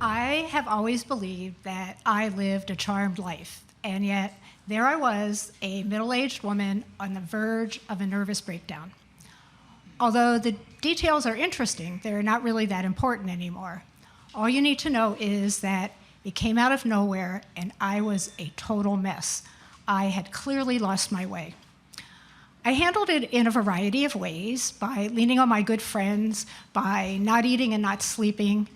I have always believed that I lived a charmed life, and yet there I was, a middle-aged woman on the verge of a nervous breakdown. Although the details are interesting, they're not really that important anymore. All you need to know is that it came out of nowhere, and I was a total mess. I had clearly lost my way. I handled it in a variety of ways, by leaning on my good friends, by not eating and not sleeping,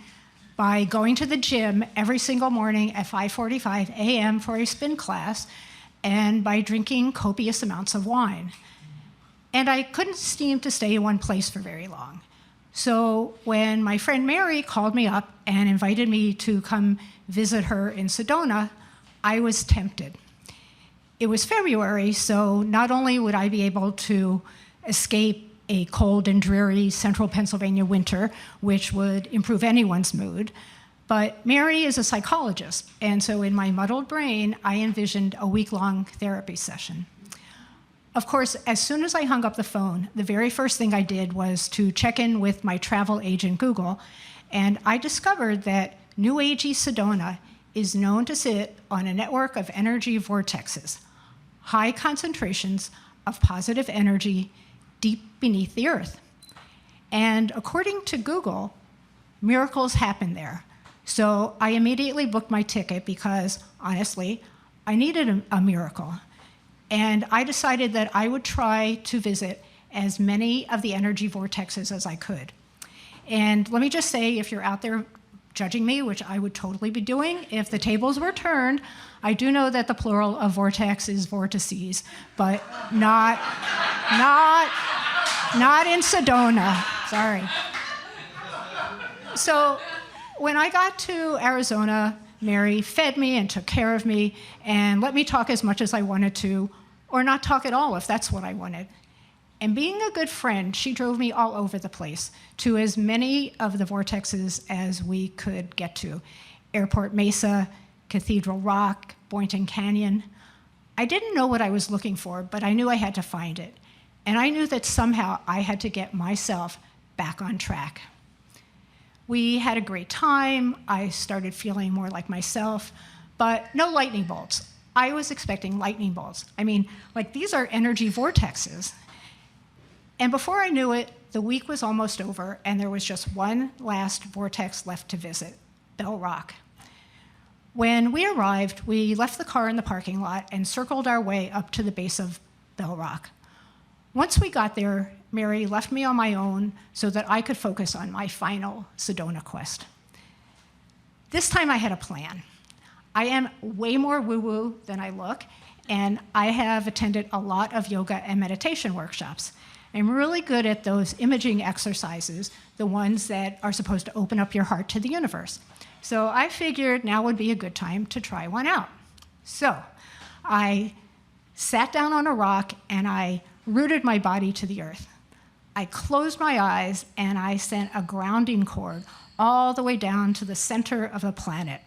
by going to the gym every single morning at 5:45 a.m. for a spin class, and by drinking copious amounts of wine. And I couldn't seem to stay in one place for very long. So when my friend Mary called me up and invited me to come visit her in Sedona, I was tempted. It was February, so not only would I be able to escape a cold and dreary central Pennsylvania winter, which would improve anyone's mood, but Mary is a psychologist, and so in my muddled brain, I envisioned a week-long therapy session. Of course, as soon as I hung up the phone, the very first thing I did was to check in with my travel agent, Google, and I discovered that New Agey Sedona is known to sit on a network of energy vortexes, high concentrations of positive energy deep beneath the earth. And according to Google, miracles happen there. So I immediately booked my ticket because, honestly, I needed a miracle. And I decided that I would try to visit as many of the energy vortexes as I could. And let me just say, if you're out there judging me, which I would totally be doing if the tables were turned, I do know that the plural of vortex is vortices, but not in Sedona, sorry. So when I got to Arizona, Mary fed me and took care of me and let me talk as much as I wanted to, or not talk at all if that's what I wanted. And being a good friend, she drove me all over the place to as many of the vortexes as we could get to. Airport Mesa, Cathedral Rock, Boynton Canyon. I didn't know what I was looking for, but I knew I had to find it. And I knew that somehow I had to get myself back on track. We had a great time. I started feeling more like myself, but no lightning bolts. I was expecting lightning bolts. I mean, like, these are energy vortexes. And before I knew it, the week was almost over, and there was just one last vortex left to visit, Bell Rock. When we arrived, we left the car in the parking lot and circled our way up to the base of Bell Rock. Once we got there, Mary left me on my own so that I could focus on my final Sedona quest. This time I had a plan. I am way more woo-woo than I look, and I have attended a lot of yoga and meditation workshops. I'm really good at those imaging exercises, the ones that are supposed to open up your heart to the universe. So I figured now would be a good time to try one out. So I sat down on a rock and I rooted my body to the earth. I closed my eyes and I sent a grounding cord all the way down to the center of the planet.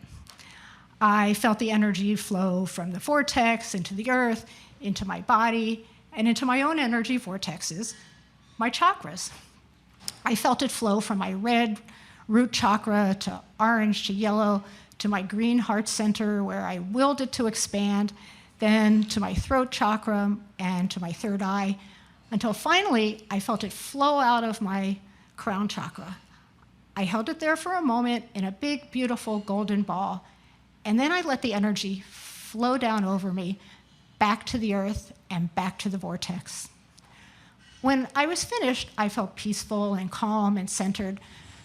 I felt the energy flow from the vortex into the earth, into my body, and into my own energy vortexes, my chakras. I felt it flow from my red root chakra to orange to yellow to my green heart center where I willed it to expand, then to my throat chakra and to my third eye, until finally I felt it flow out of my crown chakra. I held it there for a moment in a big, beautiful golden ball, and then I let the energy flow down over me, back to the earth and back to the vortex. When I was finished, I felt peaceful and calm and centered,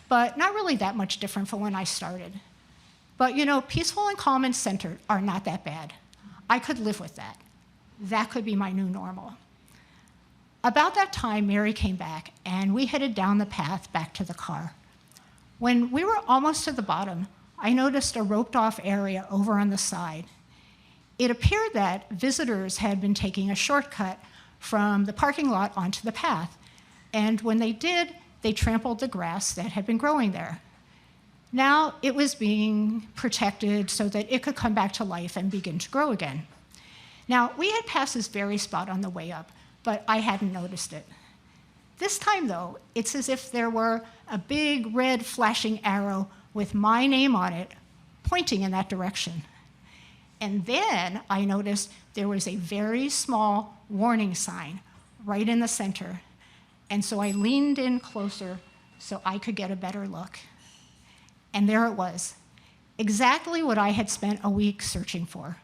but not really that much different from when I started. But you know, peaceful and calm and centered are not that bad. I could live with that. That could be my new normal. About that time, Mary came back, and we headed down the path back to the car. When we were almost to the bottom, I noticed a roped-off area over on the side. It appeared that visitors had been taking a shortcut from the parking lot onto the path, and when they did, they trampled the grass that had been growing there. Now it was being protected so that it could come back to life and begin to grow again. Now, we had passed this very spot on the way up, but I hadn't noticed it. This time, though, it's as if there were a big red flashing arrow with my name on it, pointing in that direction. And then I noticed there was a very small warning sign right in the center. And so I leaned in closer so I could get a better look. And there it was, exactly what I had spent a week searching for.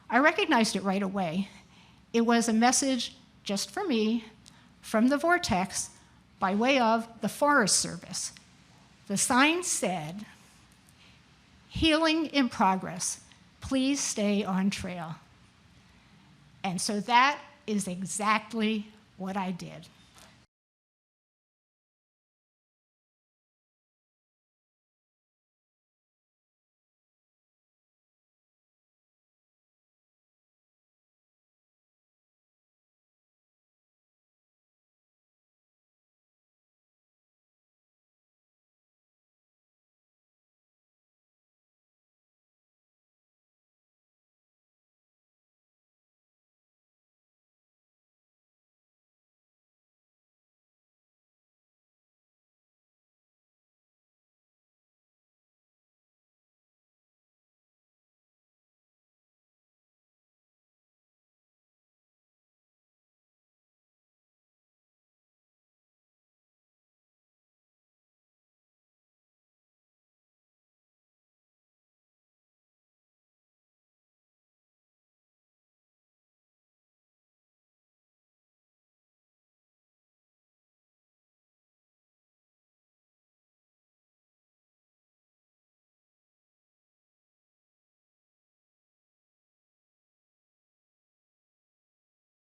I recognized it right away. It was a message just for me from the vortex by way of the Forest Service. The sign said, "Healing in progress. Please stay on trail." And so that is exactly what I did.